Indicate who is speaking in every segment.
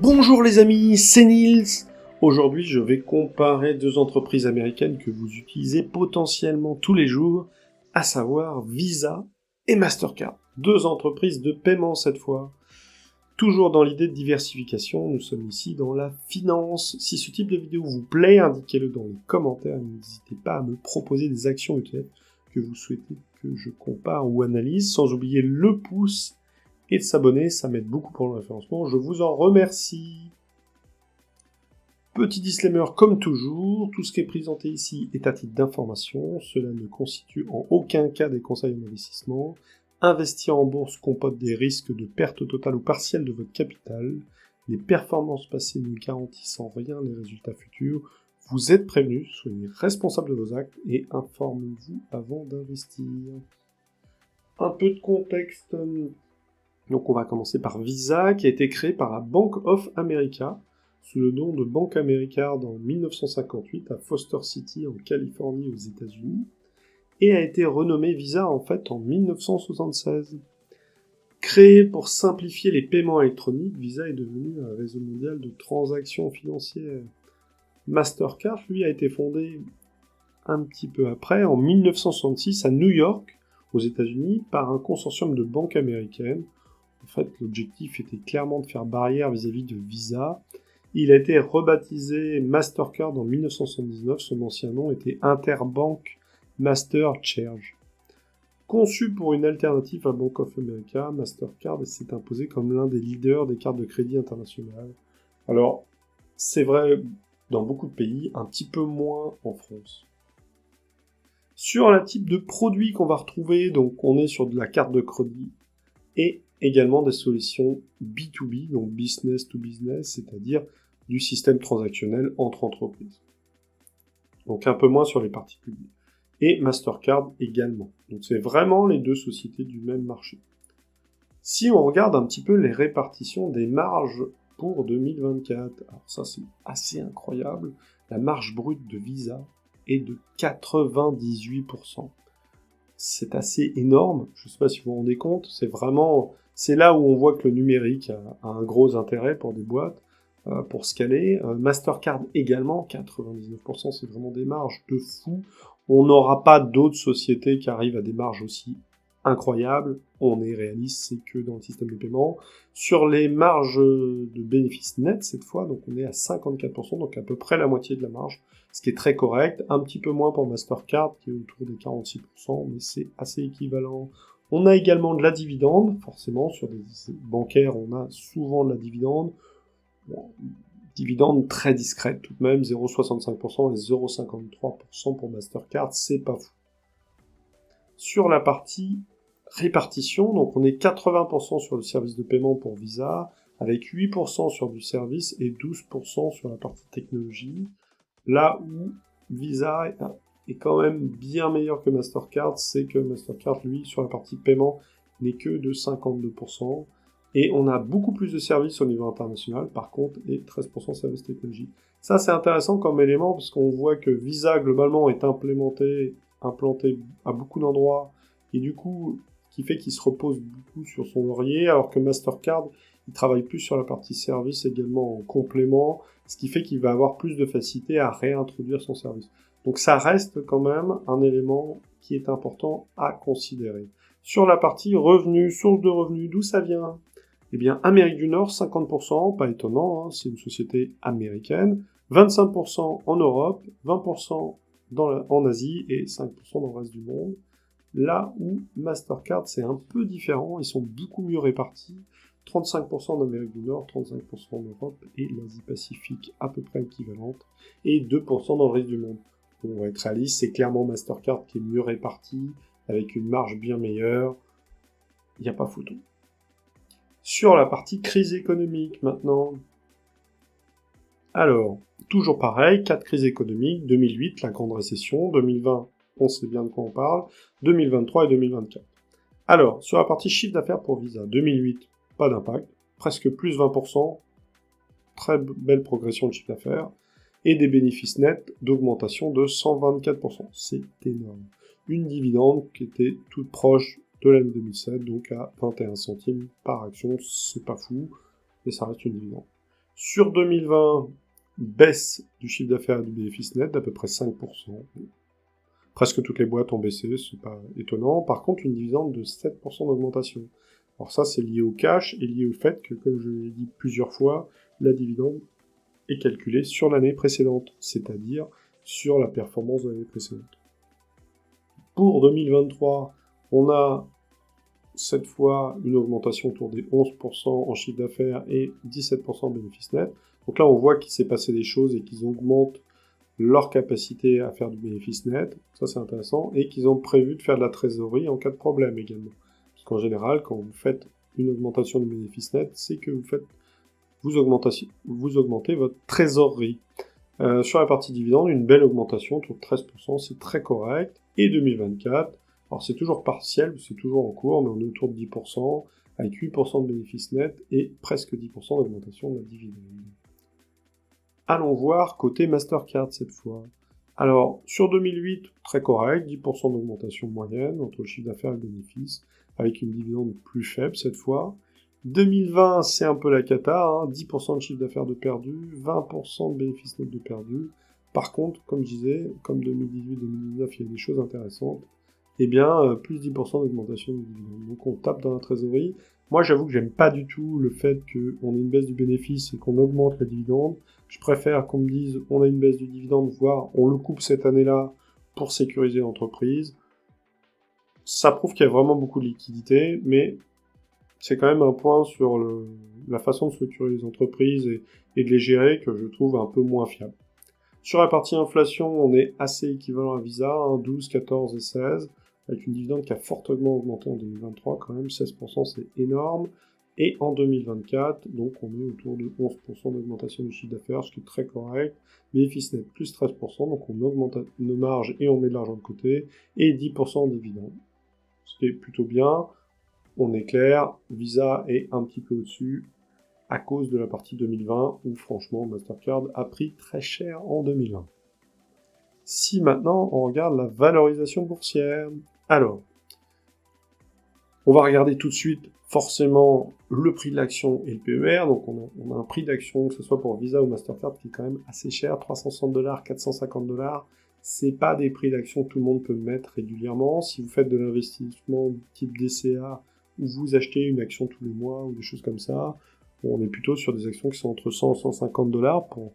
Speaker 1: Bonjour les amis, c'est Nils. Aujourd'hui, je vais comparer deux entreprises américaines que vous utilisez potentiellement tous les jours, à savoir Visa et Mastercard. Deux entreprises de paiement cette fois. Toujours dans l'idée de diversification, nous sommes ici dans la finance. Si ce type de vidéo vous plaît, indiquez-le dans les commentaires. N'hésitez pas à me proposer des actions utiles que vous souhaitez que je compare ou analyse, sans oublier le pouce et de s'abonner, ça m'aide beaucoup pour le référencement, je vous en remercie. Petit disclaimer comme toujours, tout ce qui est présenté ici est à titre d'information, cela ne constitue en aucun cas des conseils en investissement. Investir en bourse comporte des risques de perte totale ou partielle de votre capital, les performances passées ne garantissent en rien les résultats futurs. Vous êtes prévenus, soyez responsable de vos actes et informez-vous avant d'investir. Un peu de contexte. Donc on va commencer par Visa, qui a été créé par la Bank of America, sous le nom de Bank America en 1958 à Foster City en Californie aux États-Unis, et a été renommé Visa en fait en 1976. Créé pour simplifier les paiements électroniques, Visa est devenu un réseau mondial de transactions financières. Mastercard, lui, a été fondé un petit peu après, en 1966 à New York, aux États-Unis, par un consortium de banques américaines. En fait, l'objectif était clairement de faire barrière vis-à-vis de Visa. Il a été rebaptisé Mastercard en 1979. Son ancien nom était Interbank Master Charge. Conçu pour une alternative à Bank of America, Mastercard s'est imposé comme l'un des leaders des cartes de crédit internationales. Alors, c'est vrai dans beaucoup de pays, un petit peu moins en France. Sur le type de produit qu'on va retrouver, donc on est sur de la carte de crédit et également des solutions B2B, donc business to business, c'est-à-dire du système transactionnel entre entreprises. Donc un peu moins sur les particuliers. Et Mastercard également. Donc c'est vraiment les deux sociétés du même marché. Si on regarde un petit peu les répartitions des marges pour 2024, alors ça c'est assez incroyable, la marge brute de Visa est de 98%. C'est assez énorme, je ne sais pas si vous vous rendez compte, c'est là où on voit que le numérique a un gros intérêt pour des boîtes, pour scaler. Mastercard également, 99%, c'est vraiment des marges de fou. On n'aura pas d'autres sociétés qui arrivent à des marges aussi incroyables. On est réaliste, c'est que dans le système de paiement. Sur les marges de bénéfices nets, cette fois, donc on est à 54%, donc à peu près la moitié de la marge, ce qui est très correct, un petit peu moins pour Mastercard, qui est autour des 46%, mais c'est assez équivalent. On a également de la dividende, forcément, sur des bancaires, on a souvent de la dividende. Bon, dividende très discrète tout de même, 0,65% et 0,53% pour Mastercard, c'est pas fou. Sur la partie répartition, donc on est 80% sur le service de paiement pour Visa, avec 8% sur du service et 12% sur la partie technologie. Là où Visa est quand même bien meilleur que Mastercard, c'est que Mastercard, lui, sur la partie paiement, n'est que de 52%. Et on a beaucoup plus de services au niveau international, par contre, et 13% services technologie. Ça, c'est intéressant comme élément, parce qu'on voit que Visa, globalement, est implanté à beaucoup d'endroits, et du coup, qui fait qu'il se repose beaucoup sur son laurier, alors que Mastercard, il travaille plus sur la partie service également en complément, ce qui fait qu'il va avoir plus de facilité à réintroduire son service. Donc ça reste quand même un élément qui est important à considérer. Sur la partie revenus, source de revenus, d'où ça vient? Eh bien, Amérique du Nord, 50%, pas étonnant, hein, c'est une société américaine, 25% en Europe, 20% en Asie et 5% dans le reste du monde. Là où Mastercard, c'est un peu différent, ils sont beaucoup mieux répartis, 35% en Amérique du Nord, 35% en Europe et l'Asie-Pacifique à peu près équivalente, et 2% dans le reste du monde. On va être réaliste, c'est clairement Mastercard qui est mieux réparti, avec une marge bien meilleure, il n'y a pas photo. Sur la partie crise économique maintenant. Alors, toujours pareil, 4 crises économiques, 2008, la grande récession, 2020, on sait bien de quoi on parle, 2023 et 2024. Alors, sur la partie chiffre d'affaires pour Visa, 2008, pas d'impact, presque plus 20%, très belle progression de chiffre d'affaires, et des bénéfices nets d'augmentation de 124%. C'est énorme. Une dividende qui était toute proche de l'année 2007, donc à 21 centimes par action, c'est pas fou, mais ça reste une dividende. Sur 2020, baisse du chiffre d'affaires et du bénéfice net d'à peu près 5%. Presque toutes les boîtes ont baissé, c'est pas étonnant. Par contre, une dividende de 7% d'augmentation. Alors ça, c'est lié au cash et lié au fait que, comme je l'ai dit plusieurs fois, la dividende est calculée sur l'année précédente, c'est-à-dire sur la performance de l'année précédente. Pour 2023, on a cette fois une augmentation autour des 11% en chiffre d'affaires et 17% en bénéfice net. Donc là, on voit qu'il s'est passé des choses et qu'ils augmentent leur capacité à faire du bénéfice net, ça c'est intéressant, et qu'ils ont prévu de faire de la trésorerie en cas de problème également. Parce qu'en général, quand vous faites une augmentation du bénéfice net, c'est que vous augmentez votre trésorerie. Sur la partie dividende, une belle augmentation, autour de 13%, c'est très correct. Et 2024, alors c'est toujours partiel, c'est toujours en cours, mais on est autour de 10%, avec 8% de bénéfice net et presque 10% d'augmentation de la dividende. Allons voir côté Mastercard cette fois. Alors, sur 2008, très correct, 10% d'augmentation moyenne entre le chiffre d'affaires et le bénéfice, avec une dividende plus faible cette fois. 2020, c'est un peu la cata, 10% de chiffre d'affaires de perdu, 20% de bénéfice net de perdu. Par contre, comme je disais, comme 2018-2019, il y a des choses intéressantes, eh bien, plus 10% d'augmentation de dividende. Donc on tape dans la trésorerie. Moi, j'avoue que j'aime pas du tout le fait qu'on ait une baisse du bénéfice et qu'on augmente la dividende. Je préfère qu'on me dise on a une baisse du dividende, voire on le coupe cette année-là pour sécuriser l'entreprise. Ça prouve qu'il y a vraiment beaucoup de liquidités, mais c'est quand même un point sur la façon de structurer les entreprises et de les gérer que je trouve un peu moins fiable. Sur la partie inflation, on est assez équivalent à Visa, 12, 14 et 16, avec une dividende qui a fortement augmenté en 2023, quand même 16%, c'est énorme. Et en 2024, donc on est autour de 11% d'augmentation du chiffre d'affaires, ce qui est très correct. Bénéfice net plus 13%, donc on augmente nos marges et on met de l'argent de côté, et 10% en dividende. Ce qui est plutôt bien. On est clair, Visa est un petit peu au-dessus à cause de la partie 2020 où franchement Mastercard a pris très cher en 2020. Si maintenant on regarde la valorisation boursière, alors on va regarder tout de suite forcément le prix de l'action et le PER, donc on a un prix d'action que ce soit pour Visa ou Mastercard qui est quand même assez cher, $360, $450, c'est pas des prix d'action que tout le monde peut mettre régulièrement. Si vous faites de l'investissement type DCA ou vous achetez une action tous les mois ou des choses comme ça, on est plutôt sur des actions qui sont entre 100 et 150 dollars pour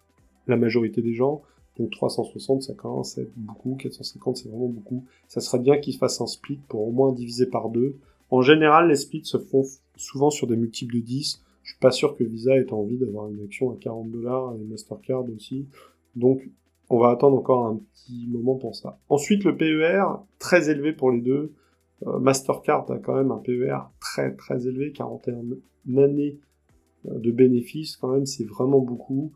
Speaker 1: la majorité des gens. Donc 360, ça commence à être beaucoup. 450, c'est vraiment beaucoup. Ça serait bien qu'ils fassent un split pour au moins diviser par deux. En général, les splits se font souvent sur des multiples de 10. Je suis pas sûr que Visa ait envie d'avoir une action à 40 dollars et Mastercard aussi. Donc, on va attendre encore un petit moment pour ça. Ensuite, le PER, très élevé pour les deux. Mastercard a quand même un PER très très élevé, 41 années de bénéfices, quand même, c'est vraiment beaucoup.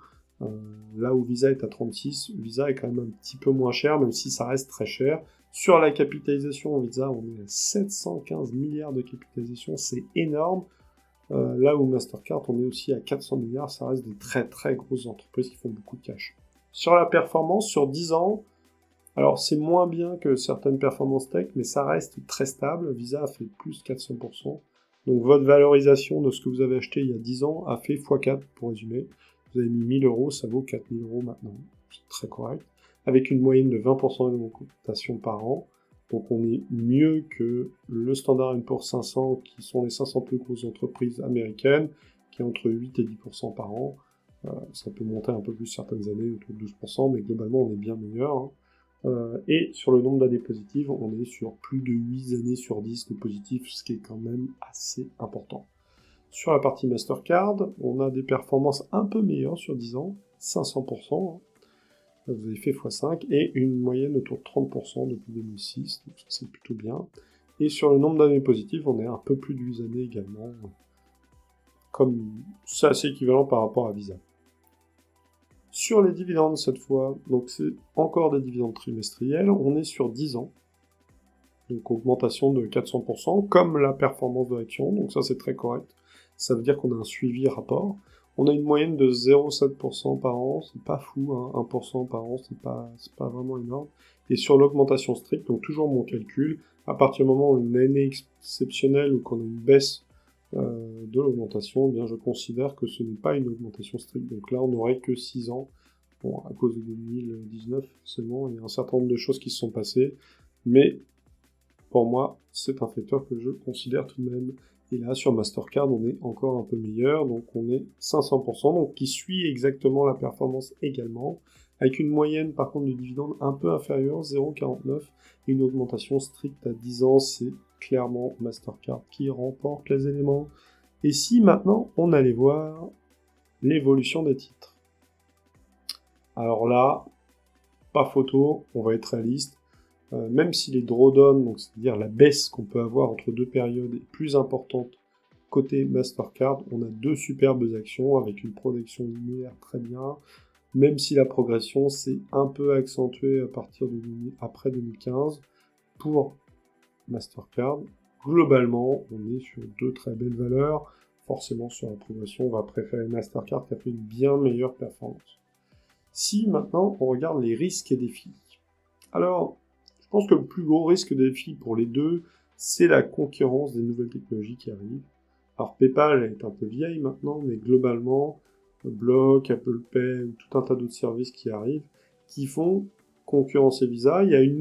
Speaker 1: Là où Visa est à 36, Visa est quand même un petit peu moins cher, même si ça reste très cher. Sur la capitalisation, Visa, on est à 715 milliards de capitalisation, c'est énorme. Là où Mastercard, on est aussi à 400 milliards, ça reste des très très grosses entreprises qui font beaucoup de cash. Sur la performance, sur 10 ans, alors c'est moins bien que certaines performances tech, mais ça reste très stable. Visa a fait plus 400%. Donc votre valorisation de ce que vous avez acheté il y a 10 ans a fait x4 pour résumer. Vous avez mis 1000 euros, ça vaut 4000 euros maintenant. C'est très correct. Avec une moyenne de 20% d'augmentation par an. Donc on est mieux que le Standard & Poor's 500, qui sont les 500 plus grosses entreprises américaines, qui est entre 8 et 10% par an. Ça peut monter un peu plus certaines années, autour de 12%, mais globalement on est bien meilleur. Et sur le nombre d'années positives, on est sur plus de 8 années sur 10 de positifs, ce qui est quand même assez important. Sur la partie Mastercard, on a des performances un peu meilleures sur 10 ans, 500%, vous avez fait x5, et une moyenne autour de 30% depuis 2006, donc ça c'est plutôt bien. Et sur le nombre d'années positives, on est un peu plus de 8 années également, comme c'est assez équivalent par rapport à Visa. Sur les dividendes cette fois, donc c'est encore des dividendes trimestriels, on est sur 10 ans, donc augmentation de 400%, comme la performance de l'action, donc ça c'est très correct, ça veut dire qu'on a un suivi rapport. On a une moyenne de 0,7% par an, c'est pas fou, 1% par an, c'est pas vraiment énorme. Et sur l'augmentation stricte, donc toujours mon calcul, à partir du moment où on a une année exceptionnelle ou qu'on a une baisse de l'augmentation, eh bien je considère que ce n'est pas une augmentation stricte. Donc là, on n'aurait que 6 ans. Bon, à cause de 2019, forcément, il y a un certain nombre de choses qui se sont passées, mais pour moi, c'est un facteur que je considère tout de même. Et là, sur Mastercard, on est encore un peu meilleur, donc on est 500%, donc qui suit exactement la performance également, avec une moyenne par contre de dividendes un peu inférieure, 0,49, et une augmentation stricte à 10 ans, c'est clairement Mastercard qui remporte les éléments. Et si maintenant, on allait voir l'évolution des titres. Alors là, pas photo, on va être réaliste. Même si les drawdowns, donc c'est-à-dire la baisse qu'on peut avoir entre deux périodes, est plus importante côté Mastercard, on a deux superbes actions avec une progression linéaire très bien, même si la progression s'est un peu accentuée à partir de après 2015 pour Mastercard. Globalement, on est sur deux très belles valeurs. Forcément, sur la progression, on va préférer Mastercard qui a fait une bien meilleure performance. Si maintenant on regarde les risques et défis. Alors, je pense que le plus gros risque et défi pour les deux, c'est la concurrence des nouvelles technologies qui arrivent. Alors PayPal est un peu vieille maintenant, mais globalement, Block, Apple Pay, ou tout un tas d'autres services qui arrivent, qui font concurrencer Visa. Il y a une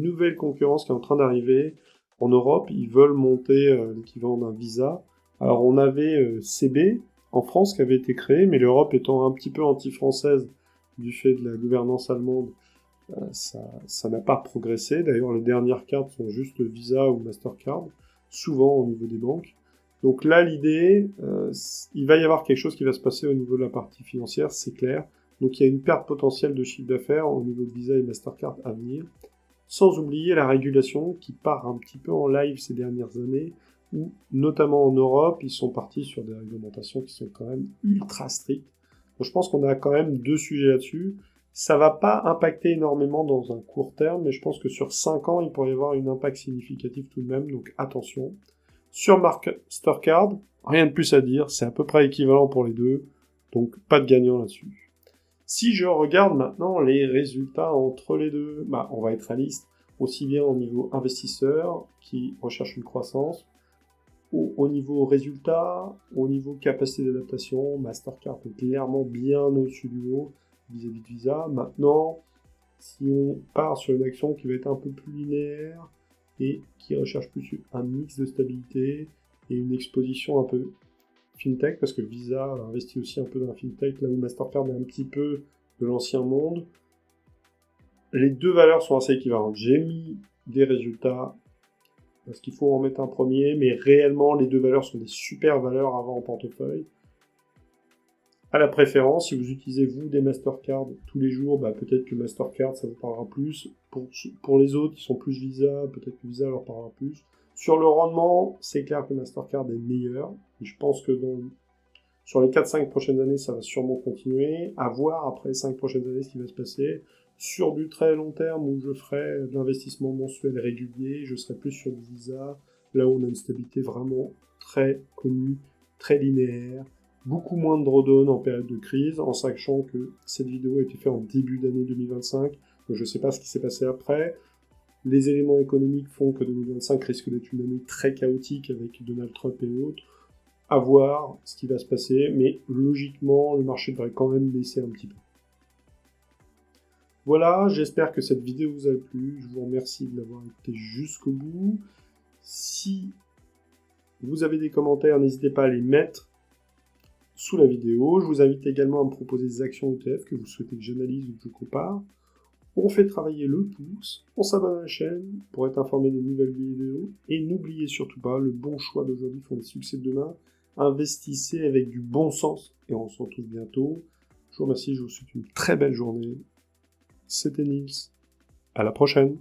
Speaker 1: nouvelle concurrence qui est en train d'arriver. En Europe, ils veulent monter l'équivalent d'un Visa. Alors on avait CB en France qui avait été créé, mais l'Europe étant un petit peu anti-française du fait de la gouvernance allemande, ça n'a pas progressé. D'ailleurs, les dernières cartes sont juste Visa ou Mastercard, souvent au niveau des banques. Donc là, l'idée, il va y avoir quelque chose qui va se passer au niveau de la partie financière, c'est clair. Donc il y a une perte potentielle de chiffre d'affaires au niveau de Visa et Mastercard à venir. Sans oublier la régulation qui part un petit peu en live ces dernières années, où, notamment en Europe, ils sont partis sur des réglementations qui sont quand même ultra strictes. Donc, je pense qu'on a quand même deux sujets là-dessus. Ça va pas impacter énormément dans un court terme, mais je pense que sur 5 ans, il pourrait y avoir un impact significatif tout de même, donc attention. Sur Mastercard, rien de plus à dire, c'est à peu près équivalent pour les deux, donc pas de gagnant là-dessus. Si je regarde maintenant les résultats entre les deux, on va être réaliste, aussi bien au niveau investisseur, qui recherche une croissance, au niveau résultat, au niveau capacité d'adaptation, Mastercard est clairement bien au-dessus du haut vis-à-vis de Visa. Maintenant, si on part sur une action qui va être un peu plus linéaire et qui recherche plus un mix de stabilité et une exposition un peu fintech, parce que Visa a investi aussi un peu dans la fintech, là où Mastercard est un petit peu de l'ancien monde. Les deux valeurs sont assez équivalentes. J'ai mis des résultats parce qu'il faut en mettre un premier, mais réellement, les deux valeurs sont des super valeurs à avoir en portefeuille. À la préférence, si vous utilisez, vous, des Mastercard tous les jours, peut-être que Mastercard, ça vous parlera plus. Pour les autres, qui sont plus Visa, peut-être que Visa leur parlera plus. Sur le rendement, c'est clair que Mastercard est meilleur. Et je pense que sur les 4-5 prochaines années, ça va sûrement continuer. À voir après les 5 prochaines années ce qui va se passer. Sur du très long terme, où je ferai de l'investissement mensuel régulier, je serai plus sur du Visa, là où on a une stabilité vraiment très connue, très linéaire, beaucoup moins de drawdown en période de crise, en sachant que cette vidéo a été faite en début d'année 2025, donc je ne sais pas ce qui s'est passé après. Les éléments économiques font que 2025 risque d'être une année très chaotique avec Donald Trump et autres. À voir ce qui va se passer, mais logiquement, le marché devrait quand même baisser un petit peu. Voilà, j'espère que cette vidéo vous a plu. Je vous remercie de l'avoir écouté jusqu'au bout. Si vous avez des commentaires, n'hésitez pas à les mettre sous la vidéo. Je vous invite également à me proposer des actions ETF que vous souhaitez que j'analyse ou que je compare. On fait travailler le pouce, on s'abonne à la chaîne pour être informé des nouvelles vidéos. Et n'oubliez surtout pas, le bon choix d'aujourd'hui font les succès de demain. Investissez avec du bon sens et on se retrouve bientôt. Je vous remercie, je vous souhaite une très belle journée. C'était Nils. À la prochaine.